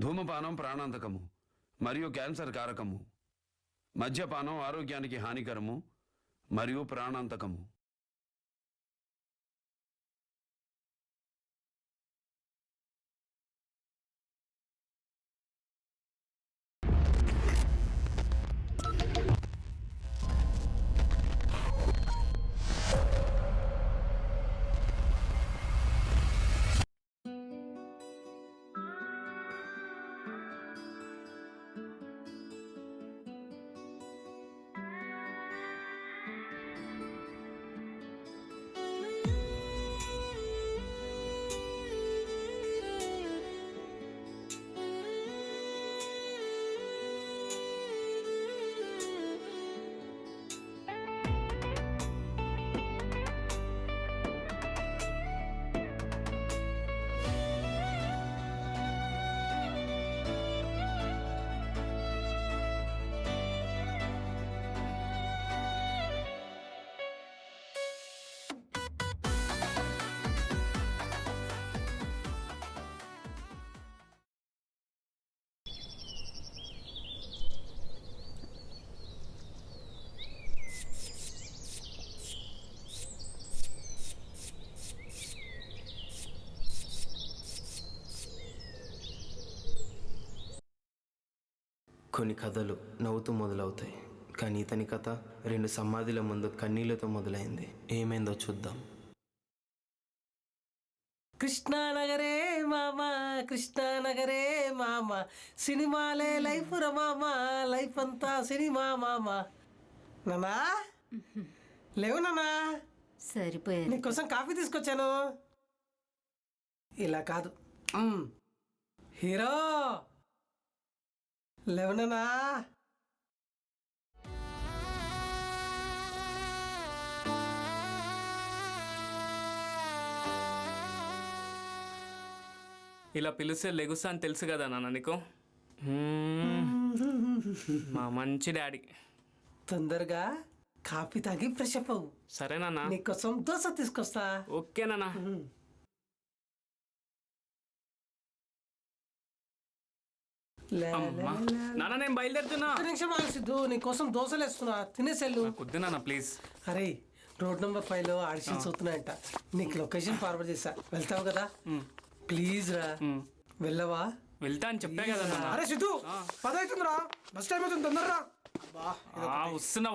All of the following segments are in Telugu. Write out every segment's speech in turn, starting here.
ధూమపానం ప్రాణాంతకము మరియు క్యాన్సర్ కారకము. మద్యపానం ఆరోగ్యానికి హానికరము మరియు ప్రాణాంతకము. కొన్ని కథలు నవ్వుతూ మొదలవుతాయి, కానీ ఇతని కథ 2 సమాధుల ముందు కన్నీళ్లతో మొదలైంది. ఏమైందో చూద్దాం. కృష్ణానగరే మామ, కృష్ణానగరే మామ, సినిమాలే లైఫ్ ర మామ, లైఫ్ అంతా సినిమా మామ. నానా లేవు నానా, సరిపోయారు. నీకోసం కాఫీ తీసుకొచ్చాను. ఇలా కాదు, హీరో లేవునా. ఇలా పిలిస్తే లెగుస్తా అని తెలుసు కదా నాన్న నీకు. మా మంచి డాడీ. తొందరగా కాఫీ తాగి ఫ్రెష్ అప్ అవ్వు. సరేనా? నీకోసం దోశ తీసుకొస్తా. ఓకేనా? నాన్న నేను బయలుదేరుతున్నా. నిమిషం సిద్ధు, నీకోసం దోశలు వేస్తున్నా, తినేసెళ్ళు. కొద్ది నాన్న ప్లీజ్. అరే రోడ్ నెంబర్ 5 లో ఆడిషన్స్ అవుతున్నాయంట. నీకు లొకేషన్ ఫార్వర్డ్ చేశా, వెళ్తావు కదా? ప్లీజ్ రా, వెళ్ళవా? వెళ్తా అని చెప్పా కదా నాన్న. అరే సిద్ధు, 10 అవుతుందిరా, బస్ టైం అవుతుంది, తొందరరా.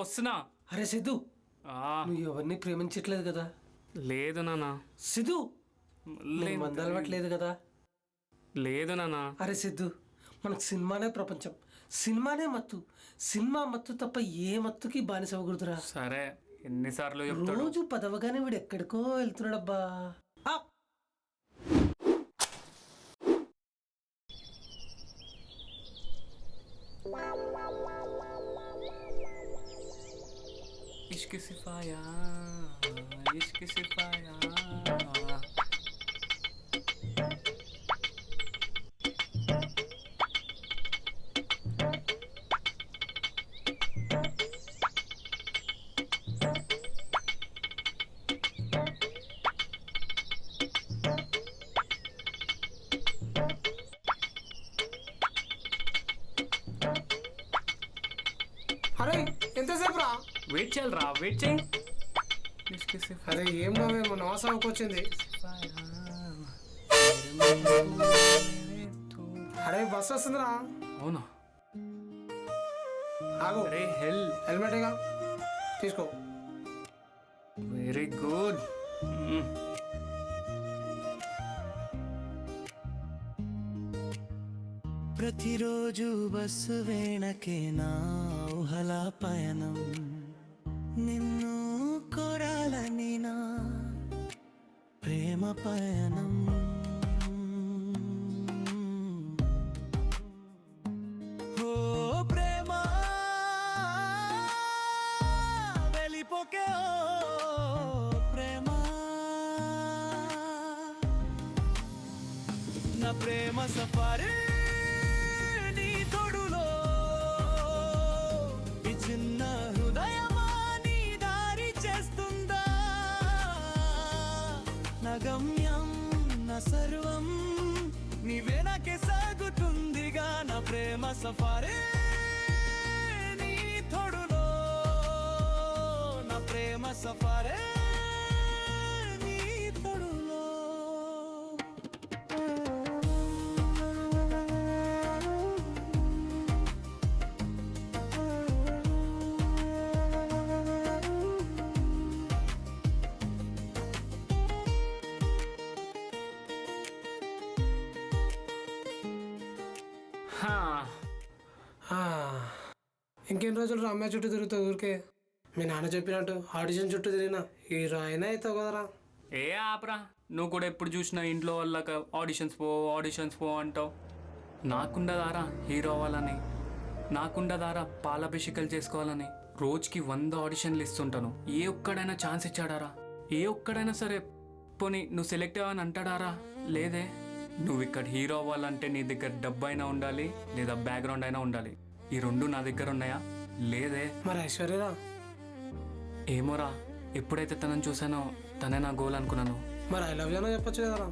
వస్తున్నా. అరే సిద్ధు, నువ్వు ఎవరిని ప్రేమించట్లేదు కదా? లేదు నాన్న. సిద్ధు, మంద అలవాట్లేదు కదా? లేదు నాన్న. అరే సిద్ధు, మనకు సినిమానే ప్రపంచం, సినిమానే మత్తు. సినిమా మత్తు తప్ప ఏ మత్తుకి బానిస అవ్వకూడదురా. సరే, ఎన్నిసార్లు చెప్తాడు? రోజు పదవగానే వీడు ఎక్కడికో వెళ్తున్నాడబ్బా. ఇష్క్ సిఫాయా, ఇష్క్ సిఫాయా. అరే ఎంతసేపు రా? వెయిట్ చేయాలరా, వెయిట్ చేయి. అరే ఏం నవ్వేమో, నవసానికి వచ్చింది. అరే బస్ వస్తుందిరా. అవునా? ఆగు. అరే హెల్మెట్ ఇక తీసుకో. Very good. ప్రతిరోజు బస్సు వేణకే నా ఊహల పయనం, నిన్ను కోరాలని నా ప్రేమ పయనం. ఓ ప్రేమ వెళ్ళిపోకే, ఓ ప్రేమ నా ప్రేమ సఫారీ గమ్యం నా సర్వం నీవే నాకే సాగుతుంది. సఫారే నీ తోడులో నా ప్రేమ సఫారే నీ తోడులో హా, ఇంకెన్ని రోజులు అమ్మాయి చుట్టూ తిరుగుతావు ఊరికే. మీ నాన్న చెప్పినట్టు ఆడిషన్ చుట్టూ తిరిగినా హీరో అయినా అవుతావు కదరా. ఏ ఆపరా, నువ్వు కూడా ఎప్పుడు చూసినా ఇంట్లో వాళ్ళకి ఆడిషన్స్ పో అంటావు. నాకుండదారా హీరో అవ్వాలని, నాకుండదారా పాలాభిషేకాలు చేసుకోవాలని. రోజుకి 100 ఆడిషన్లు ఇస్తుంటాను. ఏ ఒక్కడైనా ఛాన్స్ ఇచ్చాడారా? ఏ ఒక్కడైనా సరే పోనీ నువ్వు సెలెక్ట్ అవ్వని అంటాడారా? లేదే. నువ్వు ఇక్కడ హీరో అవ్వాలంటే నీ దగ్గర డబ్బు అయినా ఉండాలి, లేదా బ్యాక్గ్రౌండ్ అయినా ఉండాలి. ఈ రెండు నా దగ్గర ఉన్నాయా? లేదే. మరి ఐశ్వర్యరా? ఏమోరా, ఎప్పుడైతే తనని చూసానో తనే నా గోల్ అనుకున్నాను. మరి ఐ లవ్ యూ అని చెప్పొచ్చు కదరా.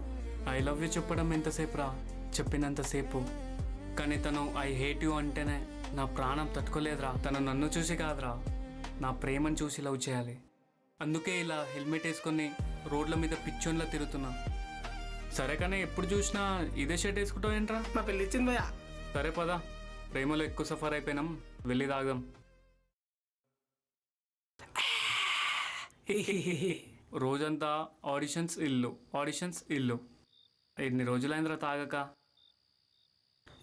ఐ లవ్ యూ చెప్పడం ఎంతసేపు రా, చెప్పినంతసేపు. కానీ తను ఐ హేట్ యూ అంటేనే నా ప్రాణం తట్టుకోలేదురా. తను నన్ను చూసి కాదురా, నా ప్రేమను చూసి లవ్ చేయాలి. అందుకే ఇలా హెల్మెట్ వేసుకొని రోడ్ల మీద పిచ్చోన్లా తిరుగుతున్నా. సరే కానీ ఎప్పుడు చూసినా ఇదే షర్ట్ వేసుకుంటావు ఏంట్రా? నా పెళ్ళి ఇచ్చింది భయ్యా. సరే పదా, ప్రేమలో ఎక్కువ సఫర్ అయిపోయినాం, వెళ్ళి తాగదాం. రోజంతా ఆడిషన్స్ ఇల్లు. ఎన్ని రోజులైందిరా తాగక?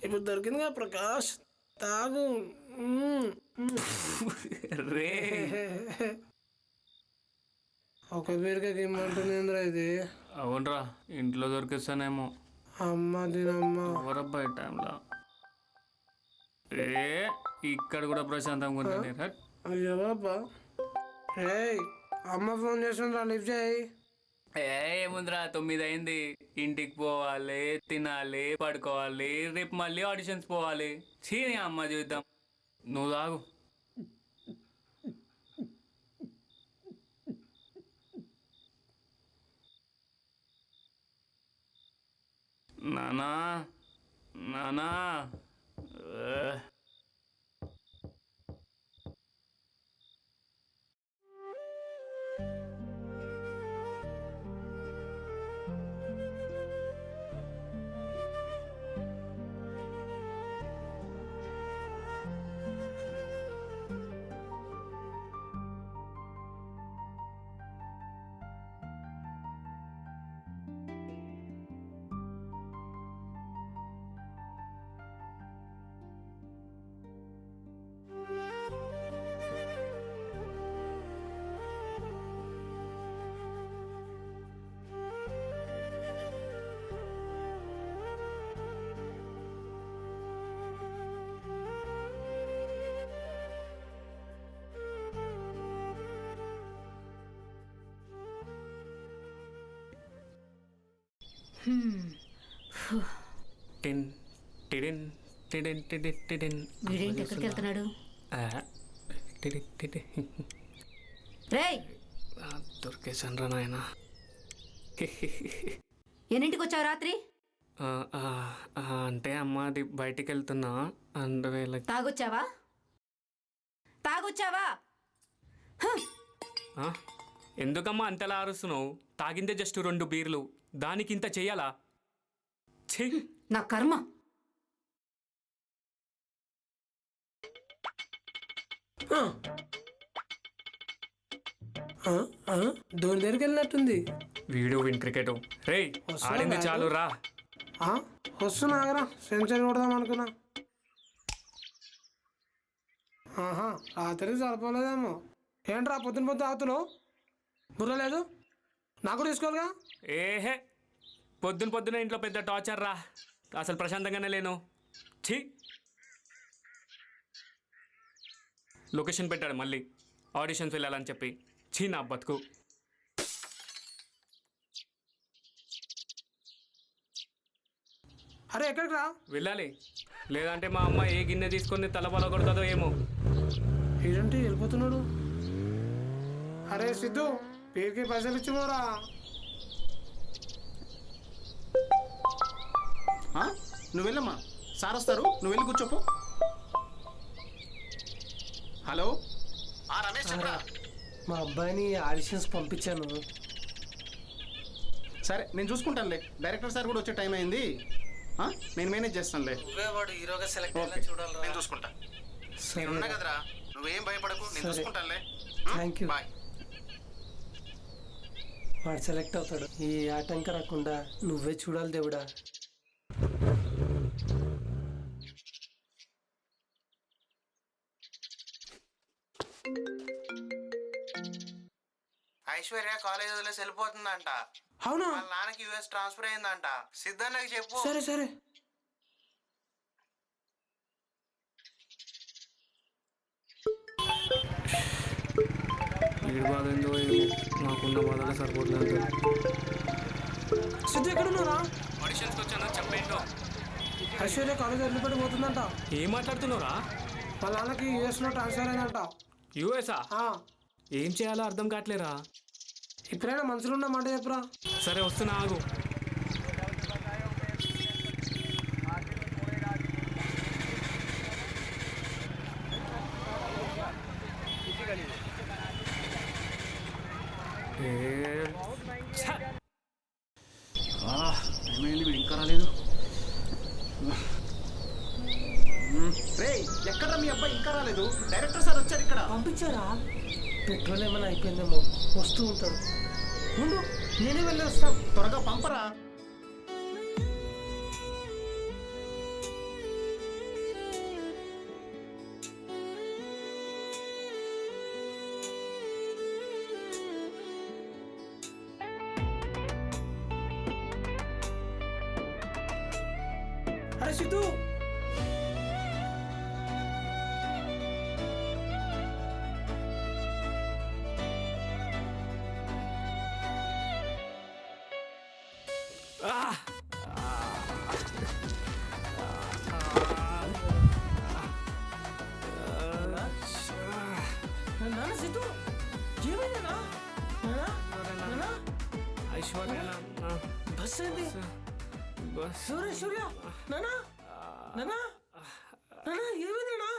ఇప్పుడు దొరికిందిగా ప్రకాష్, తాగు. రే ఒక బీరుగా ఏమంటుందిరా ఇది? అవునరా, ఇంట్లో దొరికిస్తానేమో. అమ్మ దీనమ్మ. ఎవరబ్బాయి టైంలో ఏ ఇక్కడ కూడా ప్రశాంతంగా ఉంటుంది. అయ్యో బాబా. ఏయ్, అమ్మ ఫోన్ చేస్తుండ్రా, లిఫ్ట్ చేయి. ఏముందిరా, 9 అయింది. ఇంటికి పోవాలి, తినాలి, పడుకోవాలి, రేపు మళ్ళీ ఆడిషన్స్ పోవాలి. చీని అమ్మ చూద్దాం. నువ్వు తాగు. నానా నానా టిన్ టిడిన్ టిడిన్ టిడిన్ టిడిన్. వీడేంటి ఎక్కడికి వెళ్తున్నాడు? రేయ్, దొరికేసాను రా నాయన. ఎన్నింటికి వచ్చావు రాత్రి? అంటే అమ్మ అది బయటికి వెళ్తున్నా, అందువేళ. తాగొచ్చావా? ఎందుకమ్మా అంతలా అరుస్తున్నావు? తాగిందే జస్ట్ 2 బీర్లు, దానికి ఇంత చెయ్యాలా? ఛీ, నా కర్మ. ధోని దగ్గరికి వెళ్ళినట్టుంది. వీడు విన్ క్రికెట్. రే ఆడింది చాలు రా. వస్తున్నా ఆగరా, సెంచరీ కొడదాం అనుకున్నా. రాత్రికి సరిపోలేదేమో. ఏంట్రా పొద్దున ఆగుతున్నావు? బుర్ర లేదు? నాకు తీసుకోవాలిగా. ఏహే, పొద్దున ఇంట్లో పెద్ద టార్చర్ రా. అసలు ప్రశాంతంగానే లేను. ఛీ, లొకేషన్ పెట్టాడు మళ్ళీ ఆడిషన్స్ వెళ్ళాలని చెప్పి. ఛీ నా బతుకు. అరే ఎక్కడికి రా? వెళ్ళాలి, లేదంటే మా అమ్మ ఏ గిన్నె తీసుకొని తల పొల కొడుతుందో ఏమో. ఏంటి వెళ్ళిపోతున్నాడు? అరే సిద్ధు, పేరుకి పైసలు ఇచ్చిపోరా. నువ్వు వెళ్ళమ్మా, సార్ వస్తారు, నువ్వు వెళ్ళి కూర్చోపో. హలో రమేష్ చెప్పరా. మా అబ్బాయిని ఆడిషన్స్ పంపించాను. సరే నేను చూసుకుంటానులే, డైరెక్టర్ సార్ కూడా వచ్చే టైం అయింది. నేను మేనేజ్ చేస్తానులే. వాడు హీరోగా సెలెక్ట్ ఓకే నేను చూసుకుంటా. నేను ఉన్నా కదరా, నువ్వేం భయపడకు, నేను సరే. చూసుకుంటానులే. Thank you. బాయ్. వాడు సెలెక్ట్ అవుతాడు. ఈ ఆటంక రాకుండా నువ్వే చూడాలి దేవుడా. ఐశ్వర్య కాలేజ్ వదిలేసి వెళ్ళిపోతుందంట. అవునా? వాళ్ళ నాన్నకి యూఎస్ ట్రాన్స్ఫర్ అయిందంట. సిద్ధన్నకి చెప్పు. సరే సరే. వీడి బాధ ఏందో నాకున్న బాధగా సరిపోతుంది. సిద్ధు ఎక్కడున్నారా? ఆడిషన్స్కి వచ్చాను, చెప్పేంటో. ఐశ్వర్య కాలేజ్ వదిలిపెట్టి పోతుందంట. ఏం మాట్లాడుతున్నావురా? వాళ్ళ నాన్నకి యూఎస్లో ట్రాన్స్ఫర్ అయిందంట. యూఎస్ఆ? ఆ, ఏం చేయాలో అర్థం కావట్లేరా. ఇప్పుడైనా మనసులో ఉన్న మాట చెప్పురా. సరే వస్తున్నా, ఆగు. ఏమైంది, వీడు ఇంకా రాలేదు. రే ఎక్కడ మీ అబ్బాయి ఇంకా రాలేదు? డైరెక్టర్ సార్ వచ్చారు ఇక్కడ. పంపించారా? పెట్రోల్ ఏమైనా అయిపోయిందేమో, వస్తూ ఉంటాడు. ముందు నేనే వెళ్ళి వస్తాను. త్వరగా పంపరా. అరే సిద్ధు, నాన్న సిద్ధు ఏమైందా? ఐశ్వర్య బస్ ఏంది? బస్ సూర్య సూర్య నానా నానా నానా ఏమైందా?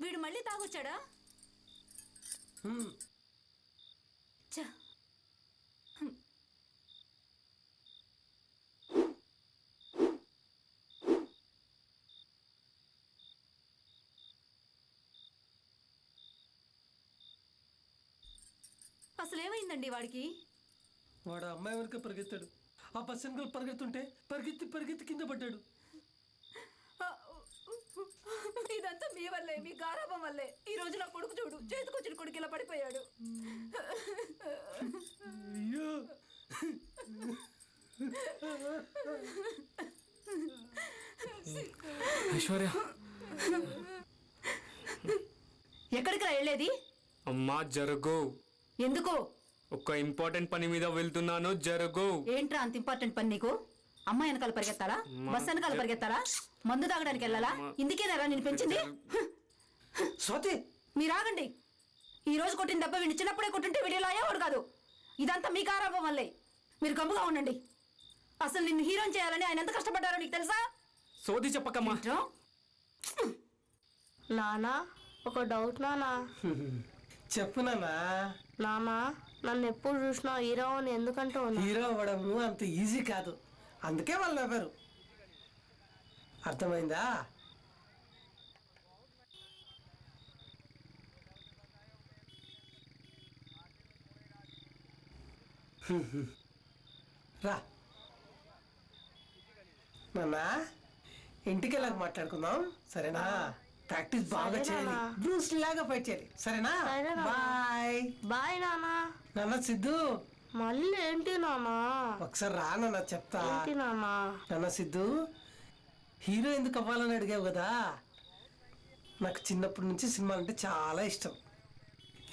వీడు మళ్ళీ తాగొచ్చాడా? ఛ. అసలు ఏమైందండి వాడికి? వాడు అమ్మాయి వెనుక పరిగెత్తాడు. ఆ బస్ వెనుకలు పరిగెత్తుంటే పరిగెత్తి పరిగెత్తి కింద పడ్డాడు. ఇదంతా మీ వల్లే, మీ గారాబం వల్లే. ఈ రోజు నా కొడుకు చూడు, చేతికొచ్చిన కొడుకు ఇలా పడిపోయాడు. అయ్యో ఐశ్వర్య, ఎక్కడికి రా వెళ్ళేది? అమ్మా జరుగు. ఎందుకు? ఒక ఇంపార్టెంట్ పని మీద వెళ్తున్నాను, జరుగు. ఏంట్రా అంత ఇంపార్టెంట్ పని నీకు? అమ్మ వెనకాల పరిగెత్తాలా? బస్ వెనకాల పరిగెత్తాలా? మందు తాగడానికి వెళ్ళాలా? ఇందుకేనారా నేను పెంచింది? స్వాతి మీరు ఆగండి. ఈ రోజు కొట్టిన దెబ్బ వీడిని చిన్నప్పుడే కొట్టుంటే వీడియోలో అయ్యేవాడు కాదు. ఇదంతా మీ కారాపం వల్లే. మీరు గమ్ముగా ఉండండి. అసలు నిన్ను హీరోని చేయాలని ఆయన ఎంత కష్టపడ్డారో నీకు తెలుసా? సోది చెప్పకమ్మా. నానా ఒక డౌట్ నానా. చెప్పు నానా. నానా నన్ను ఎప్పుడు చూసినా హీరో అని ఎందుకంటూ హీరో అవ్వడము అంత ఈజీ కాదు, అందుకే వాళ్ళు నవ్వారు. అర్థమైందా? రా నాన్నా, ఇంటికి వెళ్ళాక మాట్లాడుకుందాం సరేనా? ప్రాక్టీస్ బాగా చేయాలి, బ్రూస్ లాగా ఫైట్ చేయాలి సరేనా? బాయ్ బాయ్ నానా. నాన్న సిద్ధు, మళ్ళీ ఏంటి నానా? ఒకసారి రా నాన్న చెప్తా. ఏంటి నానా? నాన్న సిద్ధు, హీరో ఎందుకు అవ్వాలని అడిగావు కదా. నాకు చిన్నప్పటి నుంచి సినిమాలు అంటే చాలా ఇష్టం.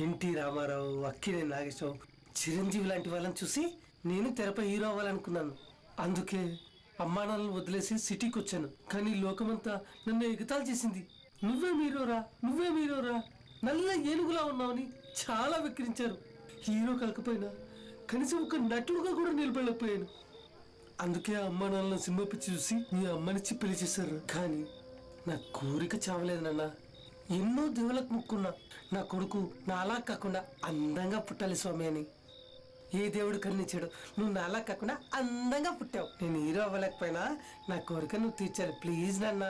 ఎన్టీ రామారావు, అక్కినేని నాగేశ్వరరావు, చిరంజీవి లాంటి వాళ్ళని చూసి నేను తెరపై హీరో అవ్వాలనుకున్నాను. అందుకే అమ్మా నాన్నలు వదిలేసి సిటీకి వచ్చాను. కానీ లోకమంతా నన్ను ఎగతాళి చేసింది. నువ్వేం హీరోరా, నువ్వేం హీరోరా, నల్ల ఏనుగులా ఉన్నావని చాలా వెక్కిరించారు. హీరో కాకపోయినా కనీసం ఒక నటుడుగా కూడా నిలబడలేకపోయాను. అందుకే అమ్మ నాన్న సినిమా పిచ్చి చూసి మీ అమ్మనిచ్చి పెళ్లి చేశారు. కానీ నా కోరిక చావలేదు నాన్న. ఎన్నో దేవులకు ముక్కున్నా నా కొడుకు నాలా కాకుండా అందంగా పుట్టాలి స్వామి అని. ఏ దేవుడు కరుణించాడు, నువ్వు నాలా కాకుండా అందంగా పుట్టావు. నేను హీరో అవ్వలేకపోయినా నా కోరిక నువ్వు తీర్చాలి. ప్లీజ్ నాన్న,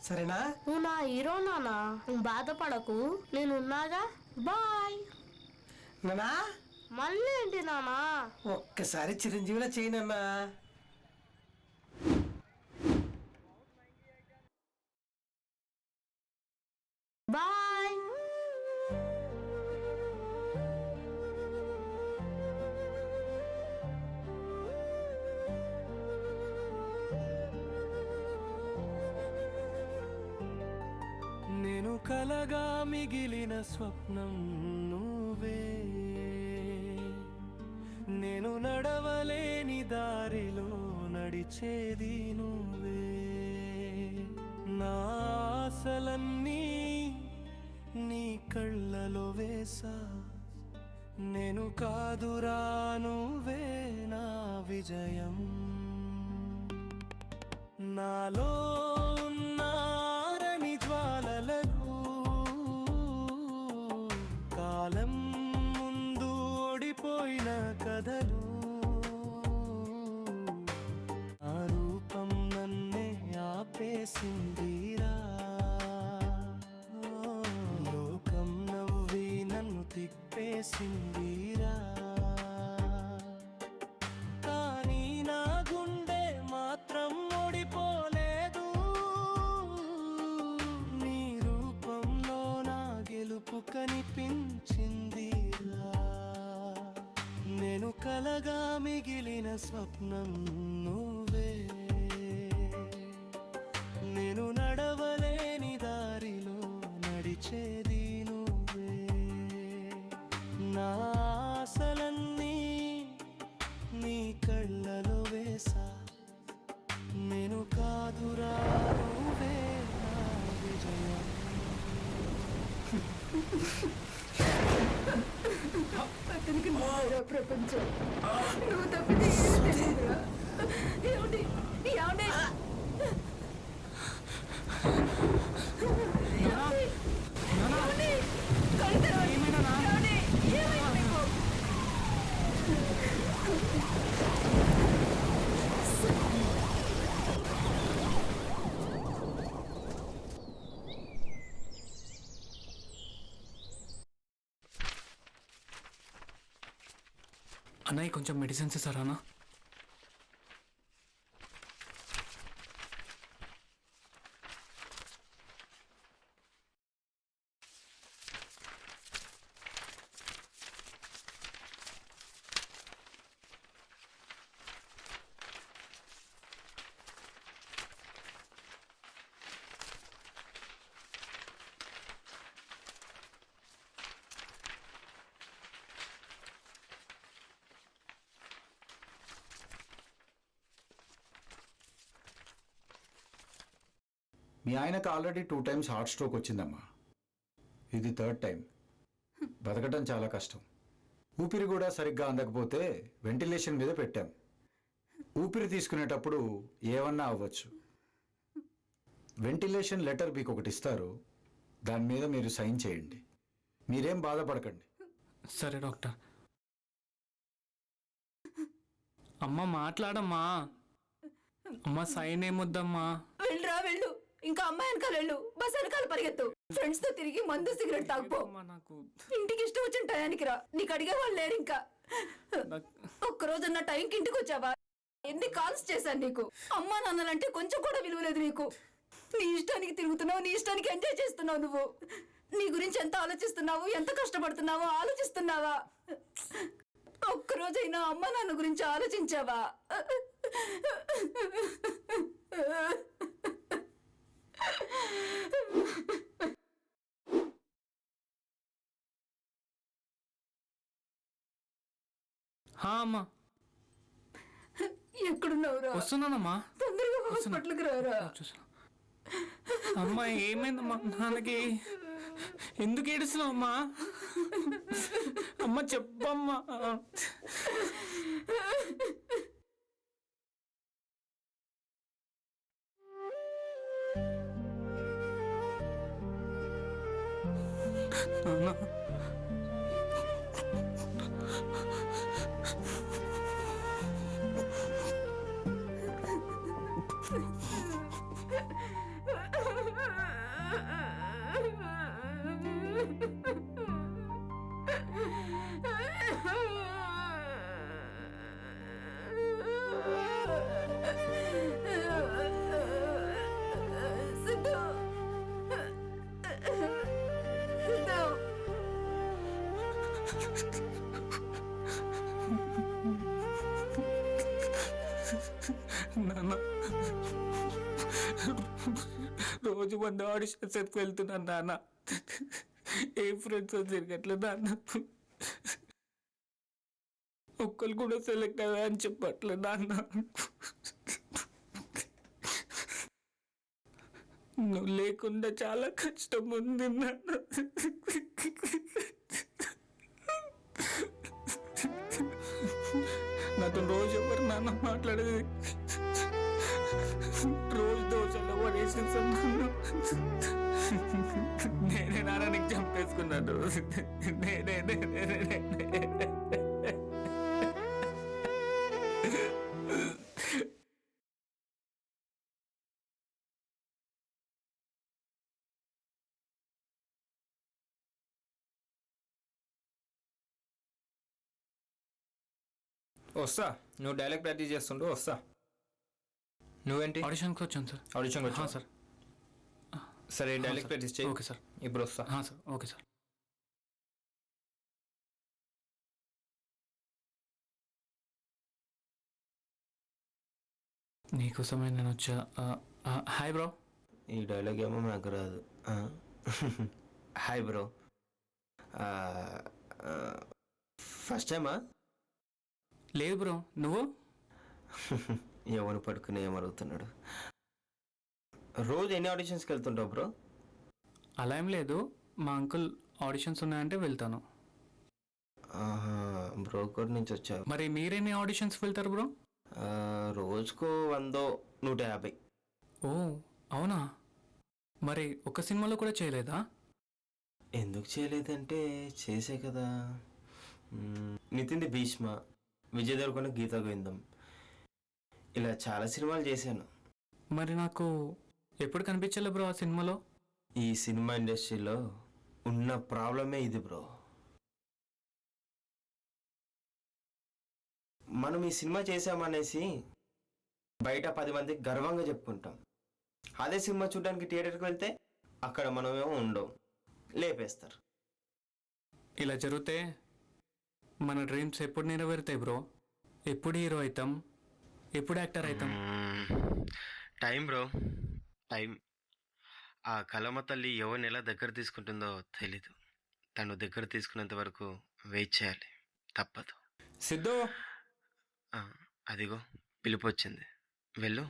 సరేనా? నువ్వు నా హీరో నానా, నువ్వు బాధపడకు, నేనున్నాగా. బాయ్. నానా మళ్ళీ ఏంటి నానా? ఒక్కసారి చిరంజీవిలా చేయనన్నా. బాయ్. నేను కలగా మిగిలిన స్వప్నం నువ్వే, నేను నడవలేని దారిలో నడిచేది నువ్వే. నా ఆశలన్నీ నీ కళ్ళలో వేసా, నేను కాదురా నువ్వే నా విజయం. నాలో ఉన్నారని జ్వాలలను కాలం ముందు ఓడిపోయిన కథలు, ఆ రూపం నన్నే ఆపేసిందిరా. లోకం నవ్వి నన్ను తిప్పేసిందిరా. కానీ నా గుండె మాత్రం ఓడిపోలేదు. నీ రూపంలో నా గెలుపు కనిపించిందిరా. నేను కలగా మిగిలిన స్వప్నం నువ్వే, నేను నడవలేని దారిలో నడిచేది నువ్వే. నా ఆశలన్నీ నీ కళ్ళలో వేసా, నేను కాదురా నువ్వే నా విజయం. అతనికి నువ్వేరా ప్రపంచం. నువ్వు తప్పితే ఏం తెలియదురా. ఏమండి ఏమండి ఏమండి? కళ్ళు తెరవండి. ఏమండి? ఏమైంది మీకు? అన్నయ్య కొంచెం మెడిసిన్స్ ఇస్తారా అన్న? మీ ఆయనకు ఆల్రెడీ 2 times హార్ట్ స్ట్రోక్ వచ్చిందమ్మా. ఇది 3rd time. బతకటం చాలా కష్టం. ఊపిరి కూడా సరిగ్గా అందకపోతే వెంటిలేషన్ మీద పెట్టాం. ఊపిరి తీసుకునేటప్పుడు ఏమన్నా అవ్వచ్చు. వెంటిలేషన్ లెటర్ మీకు ఒకటి ఇస్తారు, దాని మీద మీరు సైన్ చేయండి. మీరేం బాధపడకండి. సరే డాక్టర్. అమ్మ మాట్లాడమ్మా. అమ్మ సైన్ ఏమొద్దమ్మా. వెళ్ళరా వెళ్ళు. ఇంకా అమ్మాయి వెనకాల వెళ్ళు. బస్ వెనకాల పరిగెత్తు. ఫ్రెండ్స్ తో తిరిగి మందు సిగరెట్ తాగుపో. నాకు ఇంటికి ఇష్టం వచ్చిన టయానికి రా. నీకు అడిగే వాళ్ళు లేరు. ఇంకా ఒక్కరోజు నా టైంకి ఇంటికి వచ్చావా? ఎన్ని కాల్స్ చేశాను నీకు. అమ్మా నాన్నలంటే కొంచెం కూడా విలువలేదు నీకు. నీ ఇష్టానికి తిరుగుతున్నావు, నీ ఇష్టానికి ఎంజాయ్ చేస్తున్నావు. నువ్వు నీ గురించి ఎంత ఆలోచిస్తున్నావు, ఎంత కష్టపడుతున్నావో ఆలోచిస్తున్నావా? ఒక్కరోజైనా అమ్మ నాన్న గురించి ఆలోచించావా? అమ్మా ఎక్కడున్నావురా? వస్తున్నానమ్మా. తొందరగా హాస్పిటల్కి రారా. అమ్మా ఏమైందమ్మా? నాన్నకి ఎందుకు ఏడుస్తున్నావు అమ్మా? అమ్మ చెప్పమ్మా. నాన్న సిద్ధు సిద్ధు నాన్న రోజు 100 ఆడిషన్స్ ఎత్తుకు వెళ్తున్నాను నాన్న. ఏ ఫ్రెండ్స్ తిరగట్లేదు నాన్న. ఒక్కరు కూడా సెలెక్ట్ అయ్యా అని చెప్పట్లేదు నాన్న. నువ్వు లేకుండా చాలా కష్టం ఉంది నాన్న. నాతో రోజు ఎవరు నాన్న మాట్లాడేది, రోజు దోశలో పడేసేసాను. నేనే నాన్న నీకు చంపేసుకున్నాను. నేనే వస్తా, నువ్వు డైలాగ్ ప్రాక్టీస్ చేస్తుంటూ వస్తా. నువ్వేంటి ఆడిషన్కి వచ్చాను సార్. ఆడిషన్ వచ్చా సార్. సరే డైలాగ్ ప్రాక్టీస్ చేయి. Okay sir. ఇప్పుడు వస్తా. Sir okay sir. నీకోసమే నేను వచ్చా. Hi bro. ఈ డైలాగ్ ఏమో నాకు రాదు. Hi bro. ఫస్ట్ టైమా? లేదు బ్రో. నువ్వు? ఎవరు పడుకుని ఏమడుగుతున్నాడు. రోజు ఎన్ని ఆడిషన్స్కి వెళ్తుంటావు బ్రో? అలా ఏం లేదు, మా అంకుల్ ఆడిషన్స్ ఉన్నాయంటే వెళ్తాను. బ్రోకర్ నుంచి వచ్చావు. మరి మీరెన్ని ఆడిషన్స్ వెళ్తారు బ్రో? రోజుకు 100-150. ఓ అవునా? మరి ఒక సినిమాలో కూడా చేయలేదా? ఎందుకు చేయలేదంటే చేసే కదా. నితిన్ది భీష్మ, విజయ్ దేవరకొండ గీతా గోవిందం, ఇలా చాలా సినిమాలు చేశాను. మరి నాకు ఎప్పుడు కనిపించలే బ్రో ఆ సినిమాలో? ఈ సినిమా ఇండస్ట్రీలో ఉన్న ప్రాబ్లమే ఇది బ్రో. మనం ఈ సినిమా చేసామనేసి బయట 10 మందికి గర్వంగా చెప్పుకుంటాం. అదే సినిమా చూడడానికి థియేటర్కి వెళ్తే అక్కడ మనమేమో ఉండవు, లేపేస్తారు. ఇలా జరిగితే మన డ్రీమ్స్ ఎప్పుడు నెరవేరుతాయి బ్రో? ఎప్పుడు హీరో అవుతాం, ఎప్పుడు యాక్టర్ అవుతాం? Time bro, time. ఆ కలమ తల్లి ఎవరిని ఎలా దగ్గర తీసుకుంటుందో తెలీదు. తను దగ్గర తీసుకునేంత వరకు వెయిట్ చేయాలి, తప్పదు. సిద్ధు, అదిగో పిలుపు వచ్చింది, వెళ్ళు.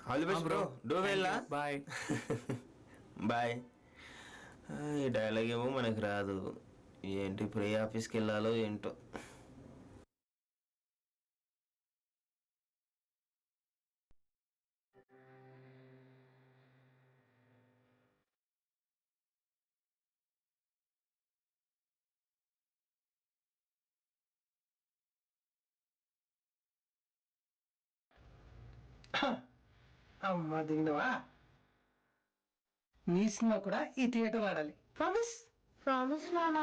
All the best bro. Do well. Bye. Bye. ఈ డైలాగ్ ఏమో మనకు రాదు. ఏంటి ప్రే ఆఫీస్కి వెళ్ళాలో ఏంటో. అమ్మా దిగినవా? నీ సినిమా కూడా ఈ థియేటర్ ఆడాలి. ప్రామిస్? ప్రామిస్ నానా.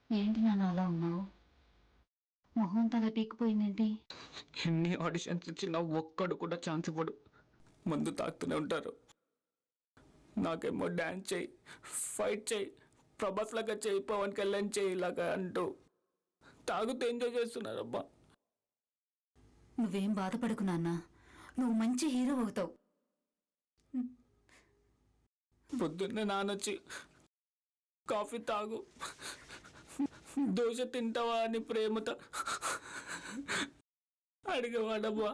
ఏంటి నాన్న అలా ఉన్నావు? మొహం తల పీకిపోయిందేంటి? ఎన్ని ఆడిషన్స్ ఇచ్చినా ఒక్కడు కూడా ఛాన్స్ ఇవ్వడు. మందు తాకుతూనే ఉంటారు. నాకేమో డ్యాన్స్ చేయి, ఫైట్ చేయి, ప్రభాస్ లాగా చేయి, పవన్ కళ్యాణ్ చేయి ఇలాగా అంటూ తాగుతూ ఎంజాయ్ చేస్తున్నారబ్బా. నువ్వేం బాధపడకు నాన్న, నువ్వు మంచి హీరో అవుతావు. పొద్దున్నే నానొచ్చి కాఫీ తాగు, దోశ తింటావా అని ప్రేమతో అడిగేవాడమ్మా.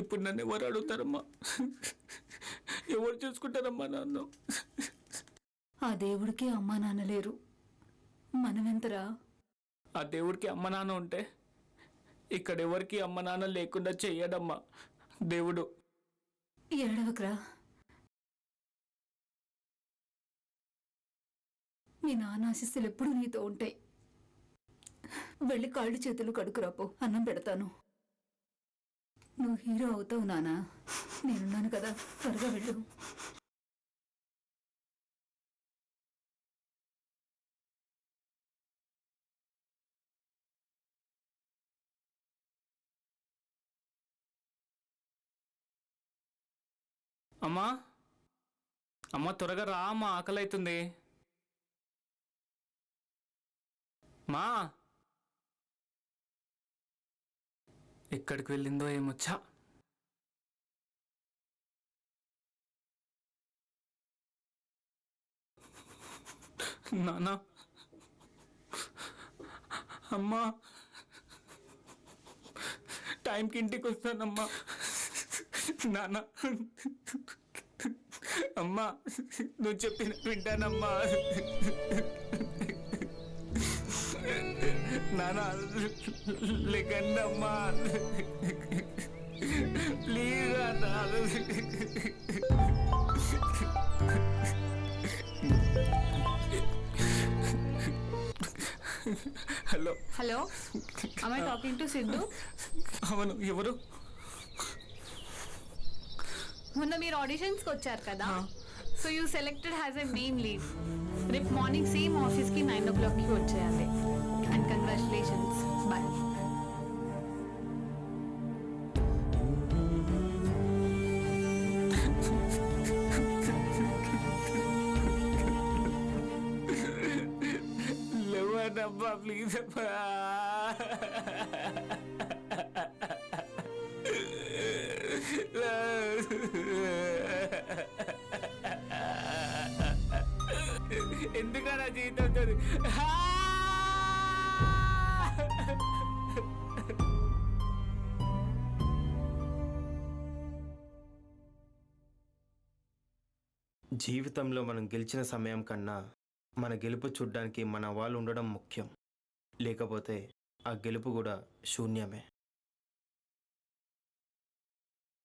ఇప్పుడు నన్ను ఎవరు అడుగుతారమ్మా? ఎవరు చూసుకుంటారమ్మా నన్ను? ఆ దేవుడికి అమ్మా నాన్న లేరు, మనమెంతరా? ఆ దేవుడికి అమ్మ నాన్న ఉంటే ఇక్కడ ఎవరికి అమ్మ నాన్న లేకుండా చెయ్యడమ్మా దేవుడు. ఏడవకరా. మీ నాన్న ఆశీస్సులు ఎప్పుడు నీతో ఉంటాయి. వెళ్ళి కాళ్ళు చేతులు కడుకురాపో, అన్నం పెడతాను. నువ్వు హీరో అవుతావు నానా, నేనున్నాను కదా, త్వరగా వెళ్ళు. అమ్మా అమ్మ త్వరగా రా అమ్మా, ఆకలి అవుతుంది. మా ఎక్కడికి వెళ్ళిందో ఏమొచ్చా. నానా అమ్మా టైంకి ఇంటికి వస్తానమ్మా. నాన్న అమ్మా నువ్వు చెప్పిన వింటానమ్మా. నాన్న లేకండి అమ్మా, ప్లీజ్ అన్నా. Hello hello, am I talking to Siddhu? అవును, ఎవరు? మొన్న మీరు ఆడిషన్స్కి వచ్చారు కదా, so you selected has a main lead. రేపు మార్నింగ్ సేమ్ ఆఫీస్కి 9 o'clockకి వచ్చేయాలి. And congratulations, bye. లేవనమ్మా ప్లీజ్ అమ్మా. ఎందుకన్నా జీవితం ఉంటుంది. జీవితంలో మనం గెలిచిన సమయం కన్నా మన గెలుపు చూడ్డానికి మన వాళ్ళు ఉండడం ముఖ్యం. లేకపోతే ఆ గెలుపు కూడా శూన్యమే.